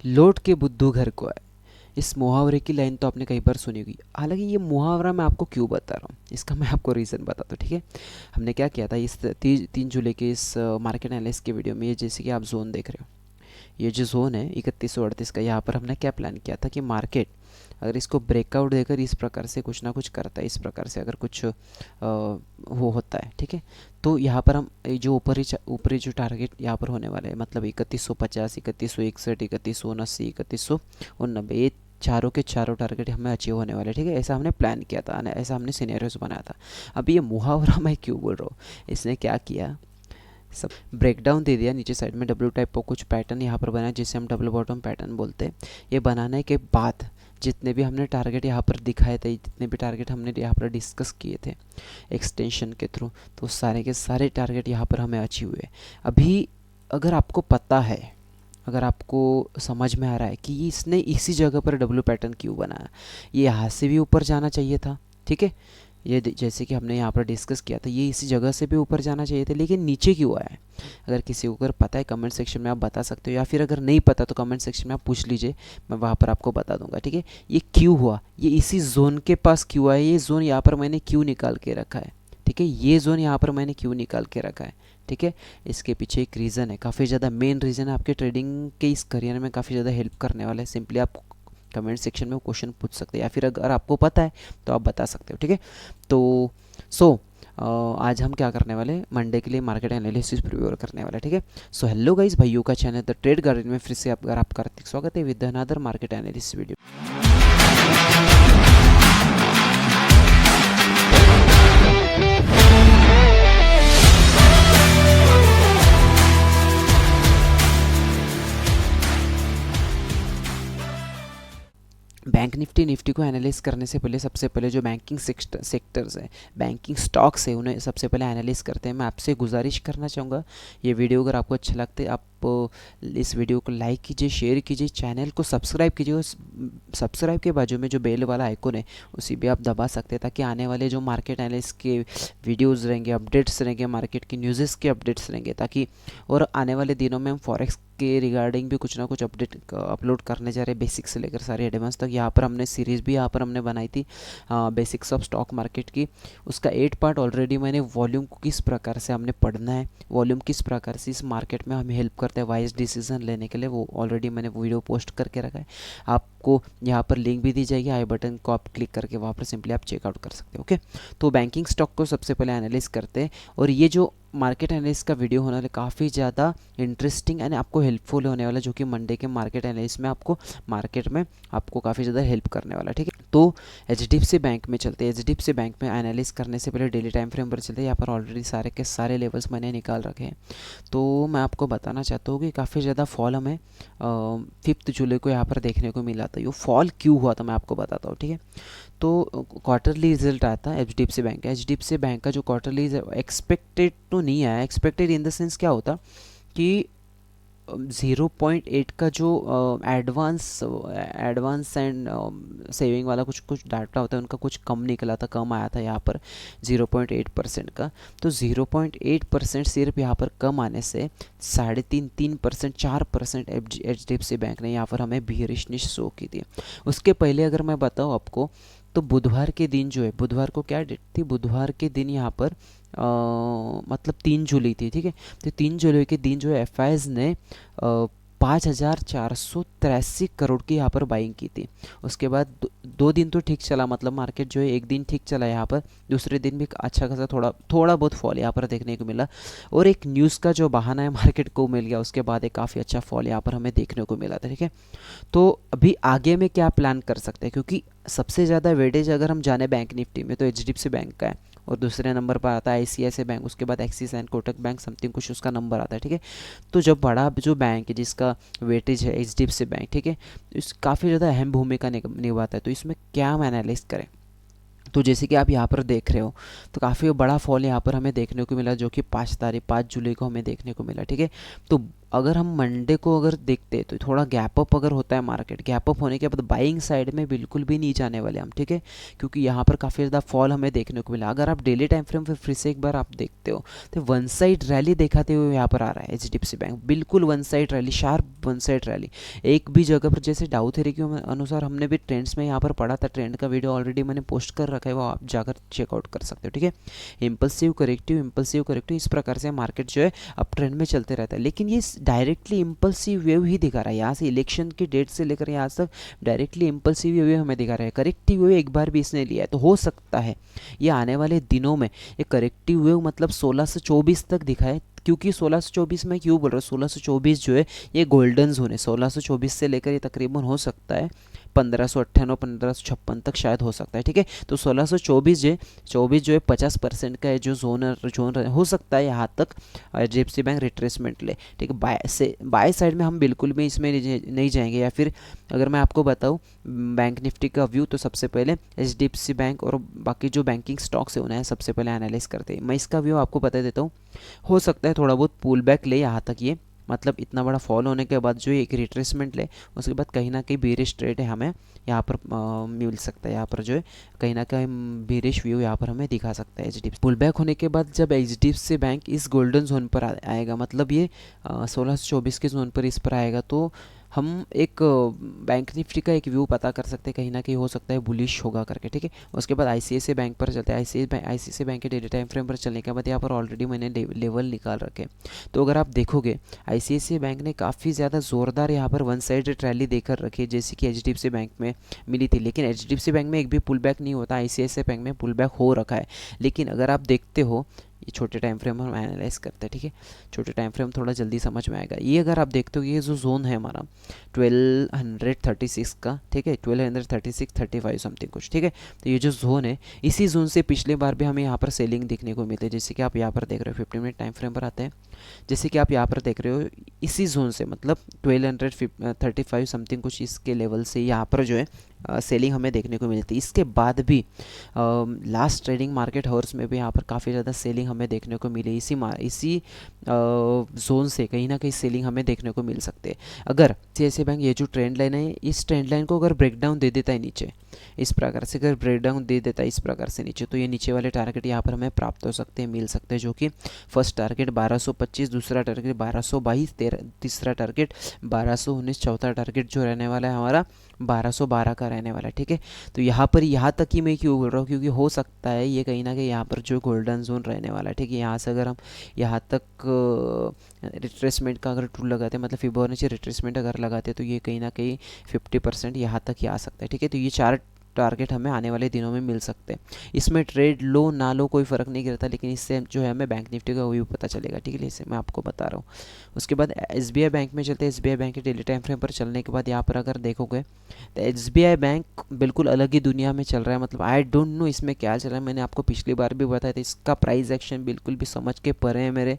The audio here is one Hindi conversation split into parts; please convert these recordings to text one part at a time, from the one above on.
लौट के बुद्धू घर को आए। इस मुहावरे की लाइन तो आपने कई बार सुनी होगी। हालांकि ये मुहावरा मैं आपको क्यों बता रहा हूँ, इसका मैं आपको रीज़न बताता हूँ, ठीक है। हमने क्या किया था इस 3 जुलाई के इस मार्केट एनालिसिस के वीडियो में, ये जैसे कि आप जोन देख रहे हो, ये जो जोन है 3138 का, यहाँ पर हमने क्या प्लान किया था कि मार्केट अगर इसको ब्रेकआउट देकर इस प्रकार से कुछ ना कुछ करता है, इस प्रकार से अगर कुछ वो होता है, ठीक है, तो यहाँ पर हम जो ऊपरी जो टारगेट यहाँ पर होने वाले हैं, मतलब 3150, 3161, 3179, 3189, ये चारों के चारों टारगेट हमें अचीव होने वाले, ठीक है। ऐसा हमने प्लान किया था, ऐसा हमने सिनेरियोस बनाया था। अभी ये मुहावरा मैं क्यों बोल रहा हूँ, इसने क्या किया, सब ब्रेकडाउन दे दिया। नीचे साइड में डब्ल्यू टाइप का कुछ पैटर्न यहाँ पर बना, जिसे हम डबल बॉटम पैटर्न बोलते हैं। ये बनाने के बाद जितने भी हमने टारगेट यहाँ पर दिखाए थे, जितने भी टारगेट हमने यहाँ पर डिस्कस किए थे एक्सटेंशन के थ्रू, तो सारे के सारे टारगेट यहाँ पर हमें अचीव हुए। अभी अगर आपको पता है, अगर आपको समझ में आ रहा है कि इसने इसी जगह पर डब्ल्यू पैटर्न क्यों बनाया, ये यहाँ से भी ऊपर जाना चाहिए था, ठीक है। ये जैसे कि हमने यहाँ पर डिस्कस किया था, ये इसी जगह से भी ऊपर जाना चाहिए था, लेकिन नीचे क्यों आया है। अगर किसी को अगर पता है कमेंट सेक्शन में आप बता सकते हो, या फिर अगर नहीं पता तो कमेंट सेक्शन में आप पूछ लीजिए, मैं वहाँ पर आपको बता दूंगा, ठीक है। ये क्यों हुआ, ये इसी जोन के पास क्यों आया, ये जोन यहाँ पर मैंने क्यों निकाल के रखा है, ठीक है, ये जोन यहाँ पर मैंने क्यों निकाल के रखा है, ठीक है। इसके पीछे एक रीज़न है, काफ़ी ज़्यादा मेन रीज़न है, आपके ट्रेडिंग के इस करियर में काफ़ी ज़्यादा हेल्प करने वाला है। सिंपली आप कमेंट सेक्शन में क्वेश्चन पूछ सकते हैं, या फिर अगर आपको पता है तो आप बता सकते हो, ठीक है। तो सो आज हम क्या करने वाले, मंडे के लिए मार्केट एनालिसिस प्रिपेयर करने वाले, ठीक है। सो हेलो गाइस, भाइयों का चैनल द ट्रेड गार्डन में फिर से अगर आपका हार्दिक स्वागत है with another market analysis video. Bank Nifty को एनालाइज करने से पहले सबसे पहले जो बैंकिंग सेक्टर्स हैं, बैंकिंग स्टॉक्स है, उन्हें सबसे पहले एनालाइज करते हैं। मैं आपसे गुजारिश करना चाहूँगा, ये वीडियो अगर आपको अच्छा लगता है, आप इस वीडियो को लाइक कीजिए, शेयर कीजिए, चैनल को सब्सक्राइब कीजिए, और सब्सक्राइब के बाजू में जो बेल वाला आइकन है उसी भी आप दबा सकते हैं, ताकि आने वाले जो मार्केट एनालिसिस के वीडियोज़ रहेंगे, अपडेट्स रहेंगे, मार्केट की न्यूज़ेस के अपडेट्स रहेंगे, ताकि और आने वाले दिनों में हम फॉरेक्स के रिगार्डिंग भी कुछ ना कुछ अपडेट अपलोड करने जा रहे हैं, बेसिक से लेकर सारे एडवांस तक। यहाँ पर हमने सीरीज़ भी यहाँ पर हमने बनाई थी बेसिक्स ऑफ स्टॉक मार्केट की, उसका 8 पार्ट ऑलरेडी मैंने वॉल्यूम को किस प्रकार से हमने पढ़ना है, वॉल्यूम किस प्रकार से इस मार्केट में हमें हेल्प करता है वाइज डिसीजन लेने के लिए, वो ऑलरेडी मैंने वीडियो पोस्ट करके रखा है। आपको यहाँ पर लिंक भी दी जाएगी, आई बटन को आप क्लिक करके वहाँ पर सिंपली आप चेकआउट कर सकते हो, ओके। तो बैंकिंग स्टॉक को सबसे पहले एनालाइज करते हैं, और ये जो मार्केट एनालिसिस का वीडियो होने वाला काफ़ी ज़्यादा इंटरेस्टिंग एंड आपको हेल्पफुल होने वाला, जो कि मंडे के मार्केट एनालिसिस में आपको मार्केट में आपको काफ़ी ज़्यादा हेल्प करने वाला, ठीक है। तो एचडीएफसी बैंक में चलते हैं। एचडीएफसी बैंक में एनालिसिस करने से पहले डेली टाइम फ्रेम पर चलते हैं। यहाँ पर ऑलरेडी सारे के सारे लेवल्स मैंने निकाल रखे हैं। तो मैं आपको बताना चाहता हूँ कि काफ़ी ज़्यादा फॉल हमें 5 जुलाई को यहाँ पर देखने को मिला था। ये फॉल क्यों हुआ था मैं आपको बताता हूँ, ठीक है। तो क्वार्टरली रिजल्ट आया था एचडीएफसी बैंक का। एचडीएफसी बैंक का जो क्वार्टरली एक्सपेक्टेड तो नहीं आया, एक्सपेक्टेड इन द सेंस क्या होता कि 0.8 का जो एडवांस एंड सेविंग वाला कुछ कुछ डाटा होता है, उनका कुछ कम निकला था, कम आया था यहाँ पर 0.8% का। तो 0.8% सिर्फ यहाँ पर कम आने से 3.5% 4% एचडीएफसी बैंक ने यहाँ पर हमें बियरिशनेस शो की थी। उसके पहले अगर मैं बताऊँ आपको, तो बुधवार के दिन जो है, बुधवार को क्या डेट थी, बुधवार के दिन यहाँ पर मतलब 3 जुलाई थी, ठीक है। तो 3 जुलाई के दिन जो है एफ ने 5,483 करोड़ की यहाँ पर बाइंग की थी। उसके बाद 2 दिन तो ठीक चला, मतलब मार्केट जो है एक दिन ठीक चला यहाँ पर, दूसरे दिन भी अच्छा खासा थोड़ा बहुत फॉल यहाँ पर देखने को मिला, और एक न्यूज़ का जो बहाना है मार्केट को मिल गया, उसके बाद एक काफ़ी अच्छा फॉल यहाँ पर हमें देखने को मिला था, ठीक है। तो अभी आगे में क्या प्लान कर सकते हैं, क्योंकि सबसे ज़्यादा वेटेज अगर हम जाने बैंक निफ्टी में तो एचडीएफसी बैंक का है, और दूसरे नंबर पर आता है आईसीआईसीआई बैंक, उसके बाद axis and Kotak bank something कुछ उसका नंबर आता है, ठीक है। तो जब बड़ा जो बैंक है जिसका वेटेज है एचडीएफसी बैंक, ठीक है, तो इस काफ़ी ज़्यादा अहम भूमिका निभाता है। तो इसमें क्या हम एनालाइज करें, तो जैसे कि आप यहाँ पर देख रहे हो, तो काफ़ी बड़ा फॉल यहाँ पर हमें देखने को मिला, जो कि 5 जुलाई को हमें देखने को मिला, ठीक है। तो अगर हम मंडे को अगर देखते हैं तो थोड़ा गैप अप अगर होता है मार्केट, गैप अप होने के बाद बाइंग साइड में बिल्कुल भी नहीं जाने वाले हम, ठीक है, क्योंकि यहाँ पर काफ़ी ज़्यादा फॉल हमें देखने को मिला। अगर आप डेली टाइम फ्रेम पर फिर से एक बार आप देखते हो तो वन साइड रैली दिखाते हुए यहाँ पर आ रहा है HDFC बैंक, बिल्कुल one side rally, sharp one side rally. एक भी जगह पर, जैसे डाउ थ्योरी के अनुसार हमने भी ट्रेंड्स में यहाँ पर पढ़ा था, ट्रेंड का वीडियो ऑलरेडी मैंने पोस्ट कर रखा है, वो आप जाकर चेकआउट कर सकते हो, ठीक है। इम्पल्सिव करेक्टिव, इम्पल्सिव करेक्टिव, इस प्रकार से मार्केट जो है अप ट्रेंड में चलते रहता है। लेकिन ये डायरेक्टली इम्पल्सिव वेव ही दिखा रहा है, यहाँ से इलेक्शन की डेट से लेकर यहाँ तक डायरेक्टली इम्पल्सिव वेव हमें दिखा रहा है। करेक्टिव वेव एक बार भी इसने लिया है, तो हो सकता है ये आने वाले दिनों में ये करेक्टिव वेव मतलब 16 से 24 तक दिखाए। क्योंकि 16 से 24 में क्यों बोल रहा हूँ, 16 से 24 जो है ये गोल्डन जोन है। 16 से 24 से लेकर ये तकरीबन हो सकता है 1598 1556 तक शायद हो सकता है, ठीक है। तो 1624 जो है 50% का है जो जोन हो सकता है, यहाँ तक HDFC बैंक रिट्रेसमेंट ले, ठीक है। बाय साइड में हम बिल्कुल भी इसमें नहीं जाएंगे। या फिर अगर मैं आपको बताऊँ बैंक निफ्टी का व्यू, तो सबसे पहले HDFC बैंक और बाकी जो बैंकिंग स्टॉक्स है उन्हें सबसे पहले एनालाइज करते हैं। मैं इसका व्यू आपको बता देता हूँ। हो सकता है थोड़ा बहुत पुल बैक ले यहाँ तक, ये मतलब इतना बड़ा फॉल होने के बाद जो एक रिट्रेसमेंट ले, उसके बाद कहीं ना कहीं बेरिश ट्रेड है हमें यहाँ पर मिल सकता है। यहाँ पर जो है कहीं ना कहीं बेरिश व्यू यहाँ पर हमें दिखा सकता है। HDFC पुल बैक होने के बाद जब HDFC बैंक इस गोल्डन जोन पर आएगा, मतलब ये 16 से 24 के जोन पर इस पर आएगा, तो हम एक बैंक निफ्टी का एक व्यू पता कर सकते हैं, कहीं ना कहीं हो सकता है बुलिश होगा करके, ठीक है। उसके बाद ICICI बैंक पर चलते हैं। ICICI बैंक के डेली टाइम फ्रेम पर चलने के बाद यहाँ पर ऑलरेडी मैंने लेवल निकाल रखे। तो अगर आप देखोगे ICICI बैंक ने काफ़ी ज़्यादा ज़ोरदार यहाँ पर वन साइड रैली देकर रखी है, जैसे कि HDFC बैंक में मिली थी। लेकिन HDFC बैंक में एक भी पुल बैक नहीं होता, ICICI बैंक में पुल बैक हो रखा है। लेकिन अगर आप देखते हो, ये छोटे टाइम फ्रेम हम एनालाइज करते हैं, ठीक है। छोटे टाइम फ्रेम थोड़ा जल्दी समझ में आएगा। ये अगर आप देखते हो, ये जो जोन है हमारा 1236 का, ठीक है, 1236 35 समथिंग कुछ, ठीक है। तो ये जो जोन है, इसी जोन से पिछले बार भी हमें यहाँ पर सेलिंग देखने को मिलती है। जैसे कि आप यहाँ पर देख रहे हो 15 मिनट टाइम फ्रेम पर आते हैं, जैसे कि आप यहाँ पर देख रहे हो इसी जोन से, मतलब 1235 समथिंग कुछ इसके लेवल से यहाँ पर जो है सेलिंग हमें देखने को मिलती है। इसके बाद भी लास्ट ट्रेडिंग मार्केट हावर्स में भी यहाँ पर काफ़ी ज़्यादा सेलिंग हमें देखने को मिली। इसी जोन से कहीं ना कहीं सेलिंग हमें देखने को मिल सकते हैं। अगर ICICI बैंक ये जो ट्रेंड लाइन है, इस ट्रेंड लाइन को अगर ब्रेक डाउन दे देता है नीचे, इस प्रकार से अगर ब्रेक डाउन दे देता है इस प्रकार से नीचे, तो ये नीचे वाले टारगेट यहाँ पर हमें प्राप्त हो सकते हैं, मिल सकते हैं, जो कि फर्स्ट टारगेट 1225, दूसरा टारगेट 1222, तीसरा टारगेट 1219, चौथा टारगेट जो रहने वाला है हमारा 1212 का रहने वाला है, ठीक है। तो यहाँ पर यहाँ तक ही मैं क्यों बोल रहा हूँ, क्योंकि हो सकता है ये कहीं ना कहीं यहाँ पर जो गोल्डन जोन रहने वाला है, ठीक है। यहाँ से अगर हम यहाँ तक रिट्रेसमेंट का अगर टूल लगाते हैं, मतलब फिबोनाची रिट्रेसमेंट अगर लगाते हैं, तो ये कहीं ना कहीं 50% यहाँ तक ही आ सकता है, ठीक है। तो ये 4 टारगेट हमें आने वाले दिनों में मिल सकते हैं। इसमें ट्रेड लो ना लो कोई फ़र्क नहीं गिरता, लेकिन इससे जो है हमें बैंक निफ्टी का व्यू पता चलेगा, ठीक है। इससे मैं आपको बता रहा हूँ। उसके बाद SBI बैंक में चलते हैं। SBI बैंक के डेली टाइम फ्रेम पर चलने के बाद यहाँ पर अगर देखोगे तो SBI बैंक बिल्कुल अलग ही दुनिया में चल रहा है। मतलब आई डोंट नो इसमें क्या चल रहा है, मैंने आपको पिछली बार भी बताया था, इसका प्राइस एक्शन बिल्कुल भी समझ के परे है, मेरे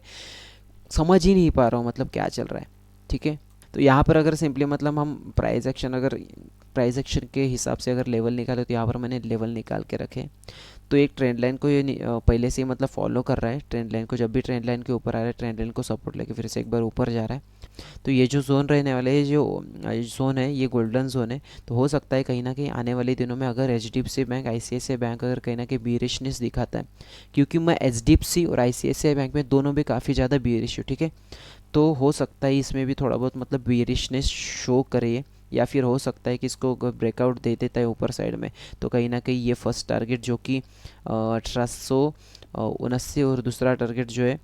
समझ ही नहीं पा रहा हूँ मतलब क्या चल रहा है, ठीक है। तो यहाँ पर अगर सिंपली मतलब हम प्राइस एक्शन के हिसाब से अगर लेवल निकाले, तो यहाँ पर मैंने लेवल निकाल के रखे। तो एक ट्रेंड लाइन को ये पहले से ही मतलब फॉलो कर रहा है। ट्रेंड लाइन को जब भी ट्रेंड लाइन के ऊपर आ रहा है, ट्रेंड लाइन को सपोर्ट लेके फिर से एक बार ऊपर जा रहा है। तो ये जो जोन रहने वाला है, जो जोन है, ये गोल्डन जोन है। तो हो सकता है कहीं ना कहीं आने वाले दिनों में अगर HDFC बैंक ICICI बैंक अगर कहीं ना कहीं बीरिशनेस दिखाता है, क्योंकि मैं HDFC और ICICI बैंक में दोनों भी काफ़ी ज़्यादा बीरिश हूँ, ठीक है। तो हो सकता है इसमें भी थोड़ा बहुत मतलब बीरिशनेस शो करे, या फिर हो सकता है कि इसको ब्रेकआउट दे देता है ऊपर साइड में, तो कहीं ना कहीं ये फर्स्ट टारगेट जो कि 1879 और दूसरा टारगेट जो है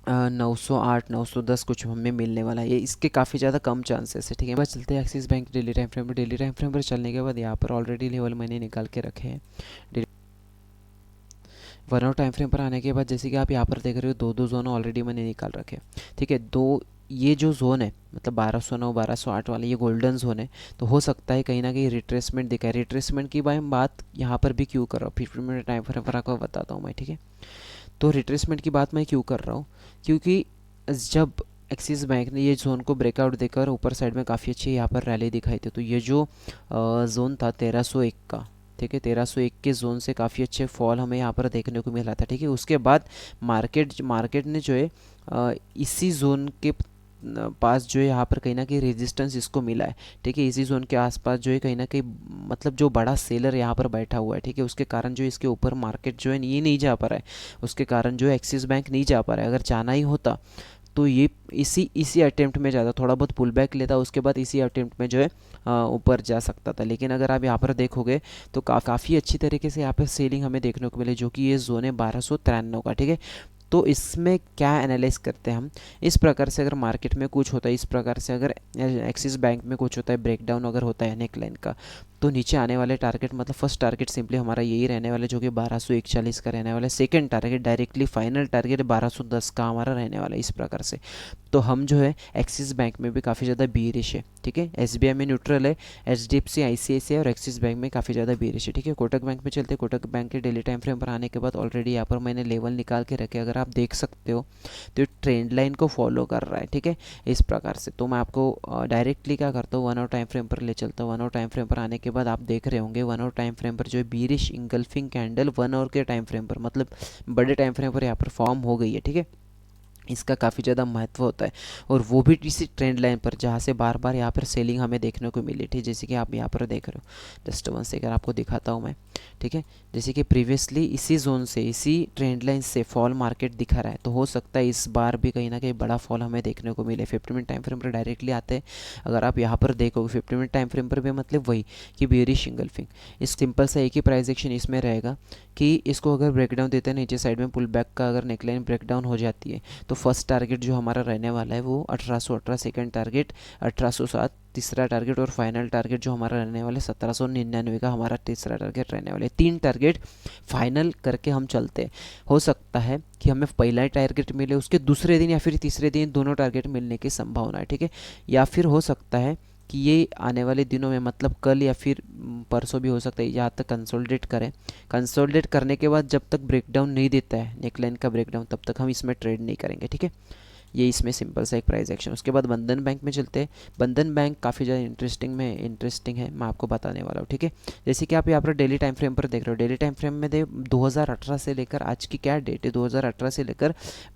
908 910 कुछ हमें मिलने वाला है। ये इसके काफ़ी ज़्यादा कम चांसेस है, ठीक है। बस चलते हैं axis bank daily time frame पर। डेली टाइम फ्रेम पर चलने के बाद यहाँ पर ऑलरेडी लेवल मैंने निकाल के रखे हैं। 1 आवर टाइम फ्रेम पर आने के बाद जैसे कि आप यहाँ पर देख रहे हो, दो जोन ऑलरेडी मैंने निकाल रखे हैं, ठीक है। ये जो जोन है मतलब 1209 1208 वाला, ये गोल्डन जोन है। तो हो सकता है कहीं ना कहीं रिट्रेसमेंट दिखाए। रिट्रेसमेंट की बात यहाँ पर भी क्यों कर रहा हूँ, 15 मिनट टाइम फ्रेम पर आपको बताता हूँ मैं, ठीक है। तो रिट्रेसमेंट की बात मैं क्यों कर रहा हूँ, क्योंकि जब एक्सिस बैंक ने ये जोन को ब्रेकआउट देकर ऊपर साइड में काफ़ी अच्छी यहाँ पर रैली दिखाई थी, तो ये जो जोन था 1301 का, ठीक है, 1301 के जोन से काफ़ी अच्छे फॉल हमें यहाँ पर देखने को मिला था, ठीक है। उसके बाद मार्केट ने जो है इसी जोन के पास जो है यहाँ पर कहीं ना कहीं रेजिस्टेंस इसको मिला है, ठीक है। इसी जोन के आसपास जो है कहीं ना कहीं मतलब जो बड़ा सेलर यहाँ पर बैठा हुआ है, ठीक है, उसके कारण जो इसके ऊपर मार्केट जो है ये नहीं जा पा रहा है, उसके कारण जो है एक्सिस बैंक नहीं जा पा रहा है। अगर जाना ही होता तो ये इसी इसी अटेम्प्ट में जाता, थोड़ा बहुत पुल बैक लेता, उसके बाद इसी अटेम्प्ट में जो है ऊपर जा सकता था। लेकिन अगर आप यहाँ पर देखोगे तो काफ़ी अच्छी तरीके से यहाँ पर सेलिंग हमें देखने को मिले, जो कि ये जोन है 1293 का, ठीक है। तो इसमें क्या एनालाइज करते हैं हम, इस प्रकार से अगर मार्केट में कुछ होता है, इस प्रकार से अगर एक्सिस बैंक में कुछ होता है, ब्रेकडाउन अगर होता है नेक लाइन का, तो नीचे आने वाले टारगेट मतलब फर्स्ट टारगेट सिंपली हमारा यही रहने वाला है, जो कि 1241 का रहने वाला है। Second target directly final target 1210 का हमारा रहने वाला है, इस प्रकार से। तो हम जो है एक्सिस बैंक में भी काफ़ी ज़्यादा बीरिश है, ठीक है। एसबीआई में न्यूट्रल है, एचडीएफसी, आईसीआईसीआई और एक्सिस बैंक में काफ़ी ज़्यादा बीरिश है, ठीक है। कोटक बैंक में चलते हैं। कोटक बैंक के डेली टाइम फ्रेम पर आने के बाद ऑलरेडी यहाँ पर मैंने लेवल निकाल के रखे, अगर आप देख सकते हो तो ट्रेंड लाइन को फॉलो कर रहा है, ठीक है, इस प्रकार से। तो मैं आपको डायरेक्टली क्या करता हूँ, 1 आवर टाइम फ्रेम पर ले चलता हूँ। 1 आवर टाइम फ्रेम पर आने के बाद आप देख रहे होंगे 1 आवर टाइम फ्रेम पर जो है बीरिश इंगल्फिंग कैंडल 1 आवर के टाइम फ्रेम पर, मतलब बड़े टाइम फ्रेम पर यहाँ पर फॉर्म हो गई है, ठीक है। इसका काफ़ी ज़्यादा महत्व होता है, और वो भी इसी ट्रेंड लाइन पर जहाँ से बार बार यहाँ पर सेलिंग हमें देखने को मिली थी, जैसे कि आप यहाँ पर देख रहे हो। जस्ट वन सेकंड आपको दिखाता हूँ मैं, ठीक है। जैसे कि प्रीवियसली इसी जोन से, इसी ट्रेंड लाइन से फॉल मार्केट दिखा रहा है, तो हो सकता है इस बार भी कहीं ना कहीं बड़ा फॉल हमें देखने को मिले। 50 मिनट टाइम फ्रेम पर डायरेक्टली आते हैं, अगर आप यहाँ पर देखोगे 50 मिनट टाइम फ्रेम पर भी मतलब वही कि बेयरिश इंगल्फिंग, इस सिंपल सा एक ही प्राइस एक्शन इसमें रहेगा कि इसको अगर ब्रेकडाउन देते हैं नीचे साइड में पुल बैक का, अगर नेकलाइन ब्रेकडाउन हो जाती है, तो फर्स्ट टारगेट जो हमारा रहने वाला है वो 1818, सेकंड टारगेट 1807, तीसरा टारगेट और फाइनल टारगेट जो हमारा रहने वाला है 1799 का हमारा तीसरा टारगेट रहने वाला है। 3 टारगेट फाइनल करके हम चलते हैं। हो सकता है कि हमें पहला टारगेट मिले, उसके दूसरे दिन या फिर तीसरे दिन दोनों टारगेट मिलने की संभावना है, ठीक है। या फिर हो सकता है कि ये आने वाले दिनों में मतलब कल या फिर परसों भी हो सकता है, यहाँ तक कंसोलिडेट करें। कंसोलिडेट करने के बाद जब तक ब्रेकडाउन नहीं देता है नेकलाइन का ब्रेकडाउन, तब तक हम इसमें ट्रेड नहीं करेंगे, ठीक है। ये इसमें सिंपल सा एक प्राइस एक्शन। उसके बाद बंधन बैंक में चलते हैं। बंधन बैंक काफ़ी ज़्यादा इंटरेस्टिंग है, मैं आपको बताने वाला हूँ, ठीक है। जैसे कि आप यहाँ पर डेली टाइम फ्रेम पर देख रहे हो, डेली टाइम फ्रेम में 2018 से लेकर आज की क्या डेट है, 2018 से लेकर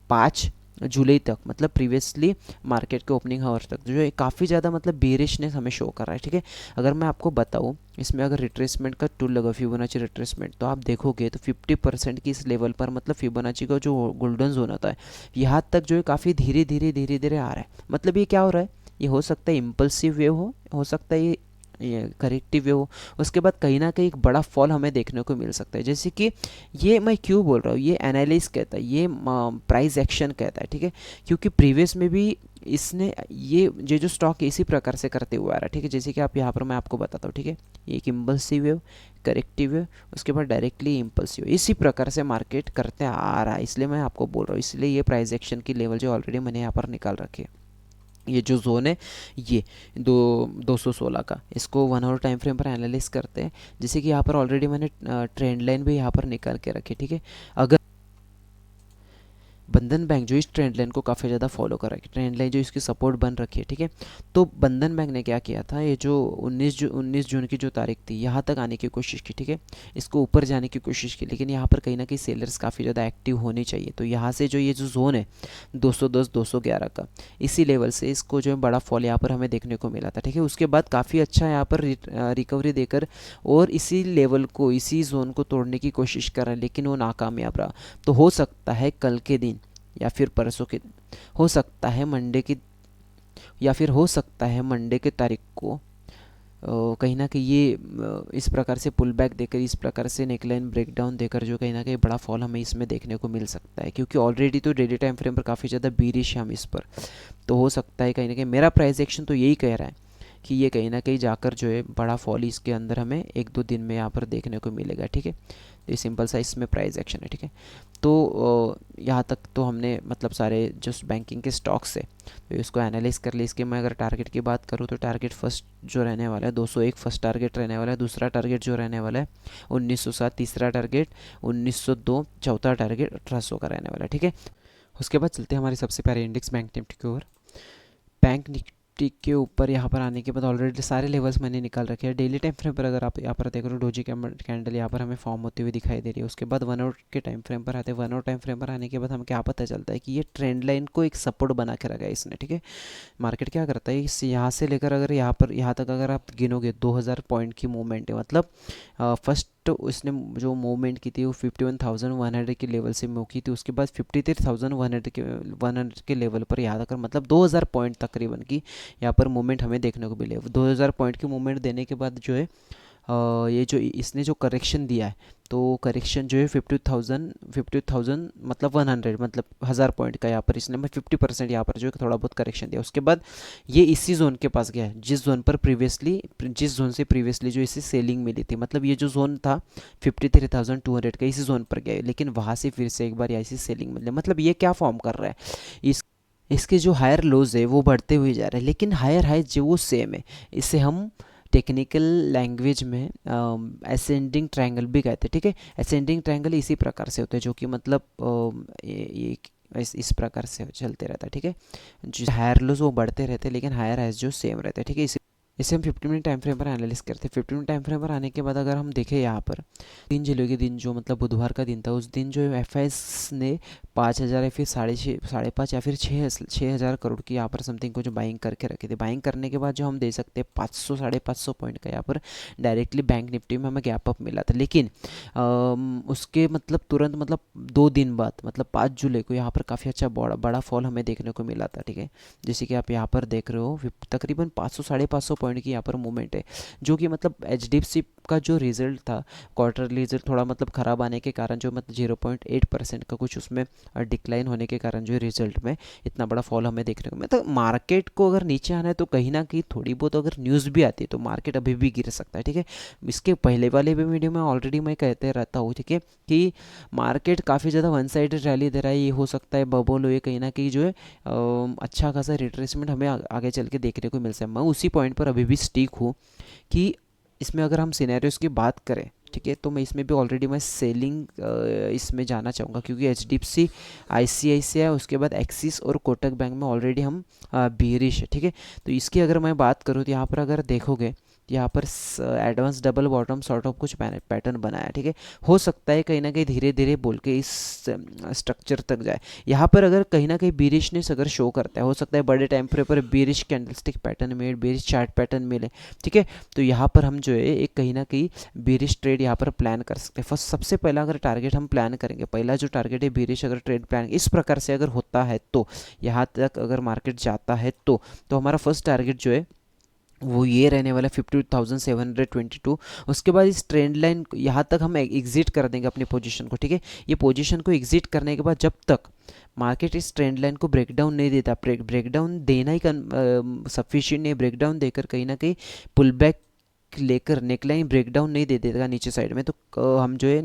5 जुलाई तक, मतलब प्रीवियसली मार्केट के ओपनिंग आवर्स तक जो है काफ़ी ज़्यादा मतलब बेरिशनेस हमें शो कर रहा है, ठीक है। अगर मैं आपको बताऊँ इसमें अगर रिट्रेसमेंट का टूल लगा, फिबोनाची रिट्रेसमेंट, तो आप देखोगे तो 50% की इस लेवल पर मतलब फिबोनाची का जो गोल्डन जोन होता है यहाँ तक जो है काफ़ी धीरे धीरे आ रहा है। मतलब ये क्या हो रहा है, ये हो सकता है इम्पल्सिव वेव हो सकता है ये करेक्टिव वेव हो, उसके बाद कहीं ना कहीं एक बड़ा फॉल हमें देखने को मिल सकता है। जैसे कि ये मैं क्यों बोल रहा हूँ, ये एनालिस्ट कहता है, ये प्राइस एक्शन कहता है, ठीक है। क्योंकि प्रीवियस में भी इसने ये जो स्टॉक है इसी प्रकार से करते हुए आ रहा है, ठीक है। जैसे कि आप यहाँ पर मैं आपको बताता हूँ, ठीक है, ये एक इम्पल्सिव वेव, करेक्टिव वेव, उसके बाद डायरेक्टली इम्पल्सिव, इसी प्रकार से मार्केट करते आ रहा है, इसलिए मैं आपको बोल रहा हूँ। इसलिए ये प्राइस एक्शन की लेवल जो ऑलरेडी मैंने यहाँ पर निकाल रखी है, ये जो जोन है ये 216 का, इसको 1 आवर टाइम फ्रेम पर एनालाइज करते हैं। जैसे कि यहाँ पर ऑलरेडी मैंने ट्रेंड लाइन भी यहाँ पर निकाल के रखी, ठीक है। अगर बंधन बैंक जो इस ट्रेंड लाइन को काफ़ी ज़्यादा फॉलो कर रहा है, ट्रेंड लाइन जो इसकी सपोर्ट बन रखी है, ठीक है। तो बंधन बैंक ने क्या किया था, ये जो 19 जून की जो तारीख थी यहाँ तक आने की कोशिश की, ठीक है, इसको ऊपर जाने की कोशिश की, लेकिन यहाँ पर कहीं ना कहीं सेलर्स काफ़ी ज़्यादा एक्टिव होने चाहिए। तो यहाँ से जो ये जो जोन है 210 211 का, इसी लेवल से इसको जो है बड़ा फॉल यहाँ पर हमें देखने को मिला था, ठीक है। उसके बाद काफ़ी अच्छा यहाँ पर रिकवरी देकर और इसी लेवल को, इसी जोन को तोड़ने की कोशिश कर रहा है, लेकिन वो नाकामयाब रहा। तो हो सकता है कल के दिन या फिर परसों के, हो सकता है मंडे की, या फिर हो सकता है मंडे के तारीख को कहीं ना कहीं ये इस प्रकार से पुल बैक देकर, इस प्रकार से नेकलाइन ब्रेकडाउन देकर जो कहीं ना कहीं बड़ा फॉल हमें इसमें देखने को मिल सकता है। क्योंकि ऑलरेडी तो डेली टाइम फ्रेम पर काफ़ी ज़्यादा बीरिश है हम इस पर, तो हो सकता है कहीं ना कहीं मेरा प्राइस एक्शन तो यही कह रहा है कि ये कहीं ना कहीं जाकर जो है बड़ा फॉल इसके अंदर हमें 1-2 दिन में यहाँ पर देखने को मिलेगा, ठीक है। तो ये सिंपल सा इसमें प्राइस एक्शन है, ठीक है। तो यहाँ तक तो हमने मतलब सारे जो बैंकिंग के स्टॉक्स है तो इसको एनालाइज कर लिया। इसके मैं अगर टारगेट की बात करूँ तो टारगेट फर्स्ट जो रहने वाला है 201 फर्स्ट टारगेट रहने वाला है, दूसरा टारगेट जो रहने वाला है 1907, तीसरा टारगेट 1902, चौथा टारगेट 1800 का रहने वाला है, ठीक है। उसके बाद चलते हैं हमारे सबसे प्यारे इंडेक्स बैंक निफ्टी की ओर। बैंक निफ्टी के ऊपर यहाँ पर आने के बाद ऑलरेडी सारे लेवल्स मैंने निकाल रखे हैं। डेली टाइम फ्रेम पर अगर आप यहाँ पर देख रहे हो, डोजी कैंडल यहाँ पर हमें फॉर्म होते हुए दिखाई दे रही है। उसके बाद 1 आवर के टाइम फ्रेम पर आते हैं। 1 आवर टाइम फ्रेम पर आने के बाद हमें क्या पता चलता है कि ये ट्रेंड लाइन को एक सपोर्ट बना के रखा है इसने, ठीक है। मार्केट क्या करता है, इस यहाँ से लेकर अगर यहाँ पर यहाँ तक अगर आप गिनोगे 2000 पॉइंट की मूवमेंट है। मतलब फर्स्ट इसने जो मूवमेंट की थी वो 51,100 के लेवल से मूव की थी। उसके बाद 53,100 के लेवल पर यहाँ तक, मतलब 2000 पॉइंट तकरीबन की यहाँ पर मूवमेंट हमें देखने को मिले। 2000 पॉइंट की मूवमेंट देने के बाद जो है ये जो इसने जो करेक्शन दिया है, तो करेक्शन जो है 50,000 मतलब 100 मतलब 1000 पॉइंट का यहाँ पर इसने 50% यहाँ पर जो है थोड़ा बहुत करेक्शन दिया। उसके बाद ये इसी जोन के पास गया है जिस जोन से प्रीवियसली जो इसे सेलिंग मिली थी। मतलब ये जो जोन था 53,200 का, इसी जोन पर गया है, लेकिन वहाँ से फिर से एक बार ऐसी सेलिंग मिली। मतलब ये क्या फॉर्म कर रहा है, इसके जो हायर लोज है वो बढ़ते हुए जा रहे हैं, लेकिन हायर हाई जो वो सेम है। इसे हम टेक्निकल लैंग्वेज में असेंडिंग ट्रायंगल भी कहते हैं, ठीक है। असेंडिंग ट्रायंगल इसी प्रकार से होते हैं, जो कि मतलब इस प्रकार से चलते रहता है, ठीक है। जो हायर लोज वो बढ़ते रहते हैं, लेकिन हायर हाइज जो सेम रहते हैं, ठीक है। इसे हम 50 मिनट टाइम फ्रेम पर एनालिस करते हैं। 50 मिनट टाइम फ्रेम पर आने के बाद अगर हम देखें यहाँ पर 3 जुलाई के दिन, जो मतलब बुधवार का दिन था, उस दिन जो एफआईएस ने 5,000 या फिर 5.5 या फिर 6,000 करोड़ की यहाँ पर समथिंग को जो बाइंग करके रखे थे। बाइंग करने के बाद जो हम दे सकते हैं 500-550 पॉइंट का यहाँ पर डायरेक्टली बैंक निफ्टी में हमें गैप अप मिला था। लेकिन उसके मतलब तुरंत मतलब 2 दिन बाद मतलब 5 जुलाई को यहाँ पर काफ़ी अच्छा बड़ा फॉल हमें देखने को मिला था, ठीक है। जैसे कि आप यहाँ पर देख रहे हो तकरीबन 500-550 पॉइंट की यहाँ पर मूवमेंट है, जो कि मतलब एचडीएफसी का जो रिजल्ट था, क्वार्टरली रिजल्ट थोड़ा मतलब ख़राब आने के कारण जो मतलब 0.8% का कुछ उसमें डिक्लाइन होने के कारण जो रिजल्ट में इतना बड़ा फॉल हमें देखने को मिला। तो मार्केट को अगर नीचे आना है तो कहीं ना कहीं थोड़ी बहुत अगर न्यूज़ भी आती है तो मार्केट अभी भी गिर सकता है, ठीक है। इसके पहले वाले भी वीडियो में ऑलरेडी मैं कहते रहता हूँ, ठीक है, कि मार्केट काफ़ी ज़्यादा वन साइडेड रैली दे रहा है। ये हो सकता है बबल हो, ये कहीं ना कहीं जो है अच्छा खासा रिट्रेसमेंट हमें आगे चल के देखने को मिल सकता है। मैं उसी पॉइंट पर अभी भी स्टिक हूँ कि इसमें अगर हम सिनेरियोस की बात करें, ठीक है, तो मैं इसमें भी ऑलरेडी मैं सेलिंग इसमें जाना चाहूँगा, क्योंकि एचडीएफसी, आईसीआईसीआई, उसके बाद एक्सिस और कोटक बैंक में ऑलरेडी हम बीरिश है, ठीक है। तो इसकी अगर मैं बात करूँ तो यहाँ पर अगर देखोगे यहाँ पर advance double bottom sort of कुछ पैटर्न बनाया, ठीक है। हो सकता है कहीं ना कहीं धीरे धीरे बोल के इस स्ट्रक्चर तक जाए। यहाँ पर अगर कहीं ना कहीं बीरिशनेस अगर शो करता है, हो सकता है बड़े टाइम फ्रेम पर बीरिश कैंडलस्टिक पैटर्न मिले, बीरिश चार्ट पैटर्न मिले, ठीक है। तो यहाँ पर हम जो है एक कहीं ना कहीं बीरिश ट्रेड यहाँ पर प्लान कर सकते हैं। फर्स्ट सबसे पहला अगर टारगेट हम प्लान करेंगे, पहला जो टारगेट है बीरिश अगर ट्रेड प्लान इस प्रकार से अगर होता है, तो यहाँ तक अगर मार्केट जाता है तो हमारा फर्स्ट टारगेट जो है वो ये रहने वाला 52,722। उसके बाद इस ट्रेंड लाइन यहाँ तक हम एग्जिट कर देंगे अपनी पोजीशन को, ठीक है। ये पोजीशन को एग्जिट करने के बाद जब तक मार्केट इस ट्रेंड लाइन को ब्रेकडाउन नहीं देता, ब्रेकडाउन देना ही सफिशिएंट नहीं, ब्रेकडाउन देकर कहीं ना कहीं पुल बैक लेकर नेकलाइन ब्रेकडाउन नहीं दे देगा नीचे साइड में, तो हम जो है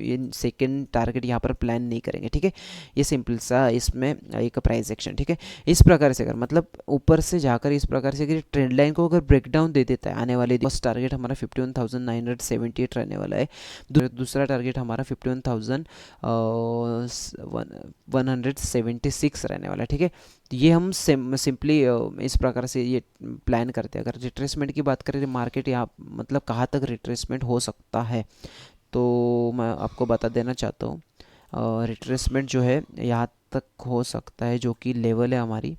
ये सेकंड टारगेट यहाँ पर प्लान नहीं करेंगे, ठीक है। ये सिंपल सा इसमें एक प्राइस एक्शन, ठीक है। इस प्रकार से अगर मतलब ऊपर से जाकर इस प्रकार से अगर ट्रेंड लाइन को अगर ब्रेकडाउन दे देता है आने वाले फर्स्ट टारगेट हमारा 51,978 रहने वाला है। दूसरा टारगेट हमारा 51,176 रहने वाला है, ठीक है। तो ये हम सिंपली इस प्रकार से ये प्लान करते हैं। अगर रिट्रेसमेंट की बात करें तो मार्केट यहाँ मतलब कहाँ तक रिट्रेसमेंट हो सकता है, तो मैं आपको बता देना चाहता हूँ। रिट्रेसमेंट जो है यहाँ तक हो सकता है, जो कि लेवल है हमारी,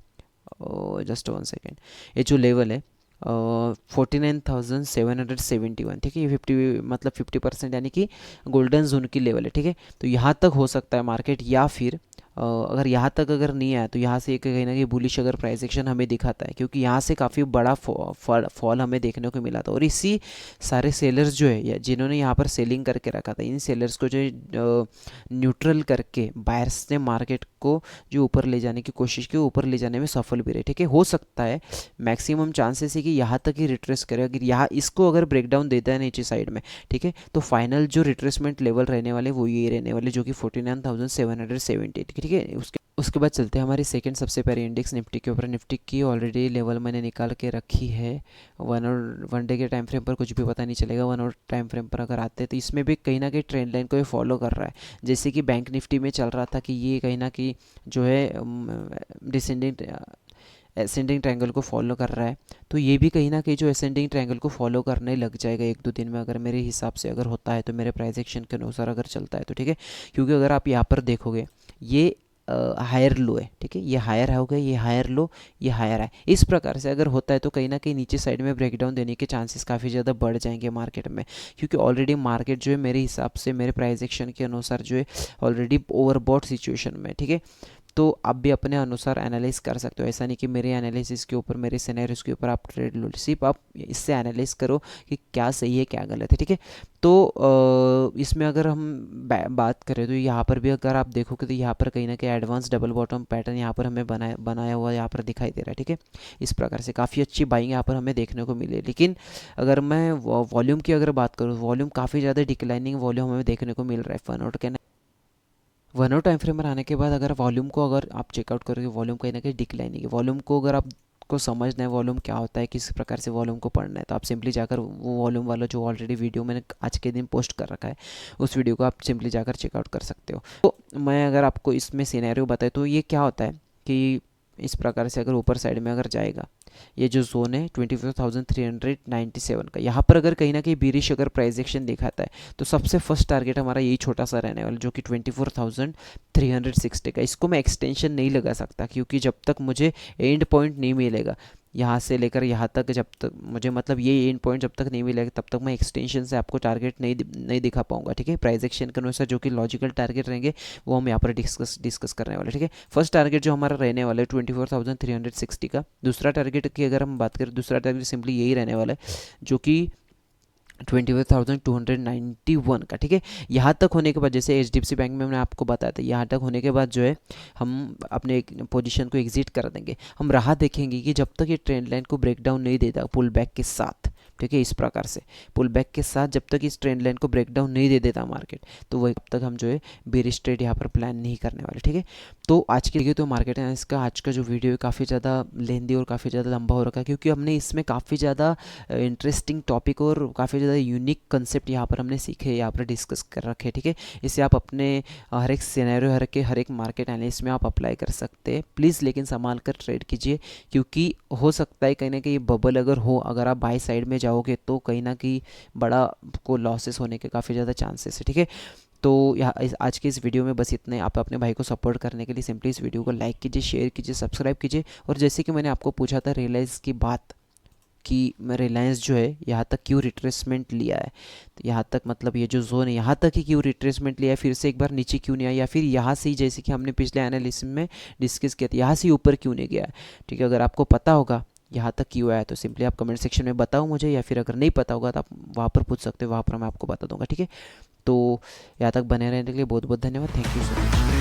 जस्ट 1 सेकेंड, ये जो लेवल है 49,771, ठीक है। ये 50 मतलब 50% यानी कि गोल्डन जोन की लेवल है, ठीक है। तो यहाँ तक हो सकता है मार्केट, या फिर अगर यहाँ तक अगर नहीं आया तो यहाँ से कहीं ना कहीं बुलिश अगर प्राइस एक्शन हमें दिखाता है, क्योंकि यहाँ से काफ़ी बड़ा फॉल हमें देखने को मिला था। और इसी सारे सेलर्स जो है जिन्होंने यहाँ पर सेलिंग करके रखा था, इन सेलर्स को जो न्यूट्रल करके बायर्स ने मार्केट को जो ऊपर ले जाने की कोशिश की, ऊपर ले जाने में सफल भी रहे, ठीक है। हो सकता है मैक्सिमम चांसेस है कि यहाँ तक ही रिट्रेस करे। अगर यहाँ इसको अगर ब्रेकडाउन देता है नीचे साइड में, ठीक है, तो फाइनल जो रिट्रेसमेंट लेवल रहने वाले वो ये रहने वाले, जो कि 49,770, ठीक है। उसके बाद चलते हैं हमारी सेकंड सबसे पहले इंडेक्स निफ्टी के ऊपर। निफ्टी की ऑलरेडी लेवल मैंने निकाल के रखी है। 1 डे के टाइम फ्रेम पर कुछ भी पता नहीं चलेगा। 1 आवर टाइम फ्रेम पर अगर आते हैं तो इसमें भी कहीं ना कहीं ट्रेंड लाइन को ये फॉलो कर रहा है। जैसे कि बैंक निफ्टी में चल रहा था कि ये कहीं ना कहीं जो है डिसेंडिंग एसेंडिंग ट्रायंगल को फॉलो कर रहा है, तो ये भी कहीं ना कहीं जो एसेंडिंग ट्रायंगल को फॉलो करने लग जाएगा 1-2 दिन में, अगर मेरे हिसाब से अगर होता है तो, मेरे प्राइस एक्शन के अनुसार अगर चलता है तो, ठीक है। क्योंकि अगर आप यहाँ पर देखोगे ये हायर लो है, ठीक है, ये हायर हो गया, ये हायर लो, ये हायर है। इस प्रकार से अगर होता है तो कहीं ना कहीं नीचे साइड में ब्रेकडाउन देने के चांसेस काफ़ी ज़्यादा बढ़ जाएंगे मार्केट में, क्योंकि ऑलरेडी मार्केट जो है मेरे हिसाब से, मेरे प्राइस एक्शन के अनुसार जो है ऑलरेडी ओवरबॉट सिचुएशन में, ठीक है। तो आप भी अपने अनुसार एनालाइज कर सकते हो, ऐसा नहीं कि मेरे एनालिसिस के ऊपर, मेरे सिनेरियोस के ऊपर आप ट्रेड लो, सिर्फ आप इससे एनालाइज करो कि क्या सही है क्या गलत है, ठीक है। तो इसमें अगर हम बात करें तो यहाँ पर भी अगर आप देखोगे तो यहाँ पर कहीं ना कहीं एडवांस डबल बॉटम पैटर्न यहाँ पर हमें बनाया हुआ यहाँ पर दिखाई दे रहा है, ठीक है। इस प्रकार से काफ़ी अच्छी बाइंग यहाँ पर हमें देखने को मिली, लेकिन अगर मैं वॉल्यूम की अगर बात करूँ, वॉल्यूम काफ़ी ज़्यादा डिक्लाइनिंग वॉल्यूम हमें देखने को मिल रहा है। 1 आवर टाइम फ्रेम पर आने के बाद अगर वॉल्यूम को अगर आप चेकआउट करोगे, वॉल्यूम कहीं ना कहीं डिक्लाइनिंग है। वॉल्यूम को अगर आप को समझना है वॉल्यूम क्या होता है, किस प्रकार से वॉल्यूम को पढ़ना है, तो आप सिंपली जाकर वो वॉल्यूम वाला जो ऑलरेडी वीडियो मैंने आज के दिन पोस्ट कर रखा है, उस वीडियो को आप सिंपली जाकर चेकआउट कर सकते हो। तो मैं अगर आपको इसमें सिनेरियो बताए तो ये क्या होता है कि इस प्रकार से अगर ऊपर साइड में अगर जाएगा, ये जो जोन है 24,397 का, यहाँ पर अगर कहीं ना कहीं बीरिश अगर प्राइस एक्शन दिखाता है तो सबसे फर्स्ट टारगेट हमारा यही छोटा सा रहने वाला, जो कि 24,360 का। इसको मैं एक्सटेंशन नहीं लगा सकता, क्योंकि जब तक मुझे एंड पॉइंट नहीं मिलेगा यहाँ से लेकर यहाँ तक, जब तक मुझे मतलब ये एंड पॉइंट जब तक नहीं मिलेगा तब तक मैं एक्सटेंशन से आपको टारगेट नहीं दिखा पाऊंगा, ठीक है। प्राइस एक्शन के अनुसार जो कि लॉजिकल टारगेट रहेंगे वो हम यहाँ पर डिस्कस करने वाले, ठीक है। फर्स्ट टारगेट जो हमारा रहने वाला है 24,360 का। दूसरा टारगेट की अगर हम बात करें, दूसरा टारगेट सिंपली यही रहने वाला है, जो कि 24,291 का, ठीक है। यहाँ तक होने के बाद, जैसे HDFC बैंक में मैंने आपको बताया था, यहाँ तक होने के बाद जो है हम अपने पोजीशन को एग्जिट कर देंगे। हम राह देखेंगे कि जब तक ये ट्रेंड लाइन को ब्रेक डाउन नहीं देता पुल बैक के साथ, ठीक है। इस प्रकार से पुल बैक के साथ जब तक इस ट्रेंड लाइन को ब्रेक डाउन नहीं दे देता मार्केट, तो वही तब तक हम जो है बेरिश ट्रेड यहाँ पर प्लान नहीं करने वाले, ठीक है। तो आज के लिए तो मार्केट है इसका आज का जो वीडियो है काफ़ी ज़्यादा लेंदी और काफ़ी ज़्यादा लंबा हो रखा है, क्योंकि हमने इसमें काफ़ी ज़्यादा इंटरेस्टिंग टॉपिक और काफ़ी ज़्यादा यूनिक कंसेप्ट यहाँ पर हमने सीखे, यहाँ पर डिस्कस कर रखे, ठीक है। इसे आप अपने हर एक सिनेरियो, हर एक मार्केट एनालिसिस में आप अप्लाई कर सकते हैं। प्लीज़ लेकिन संभाल कर ट्रेड कीजिए, क्योंकि हो सकता है कहीं ना कहीं बबल अगर हो, अगर आप बाई साइड में जाओगे तो कहीं ना कहीं बड़ा को लॉसेस होने के काफ़ी ज़्यादा चांसेस है, ठीक है। तो यहाँ आज के इस वीडियो में बस इतने। आप अपने भाई को सपोर्ट करने के लिए सिंपली इस वीडियो को लाइक कीजिए, शेयर कीजिए, सब्सक्राइब कीजिए। और जैसे कि मैंने आपको पूछा था रिलायंस की बात, कि मैं रिलायंस जो है यहाँ तक क्यों रिट्रेसमेंट लिया है, तो यहाँ तक मतलब ये जो जोन है यहाँ तक ही क्यों रिट्रेसमेंट लिया है, फिर से एक बार नीचे क्यों नहीं आया, या फिर यहाँ से ही जैसे कि हमने पिछले एनालिसिस में डिस्कस किया था यहाँ से ऊपर क्यों नहीं गया है, ठीक है। अगर आपको पता होगा यहाँ तक क्यों आया तो सिंपली आप कमेंट सेक्शन में बताओ मुझे, या फिर अगर नहीं पता होगा तो आप वहाँ पर पूछ सकते हो, वहाँ पर मैं आपको बता दूंगा, ठीक है। तो यहाँ तक बने रहने के लिए बहुत बहुत धन्यवाद। Thank you so much.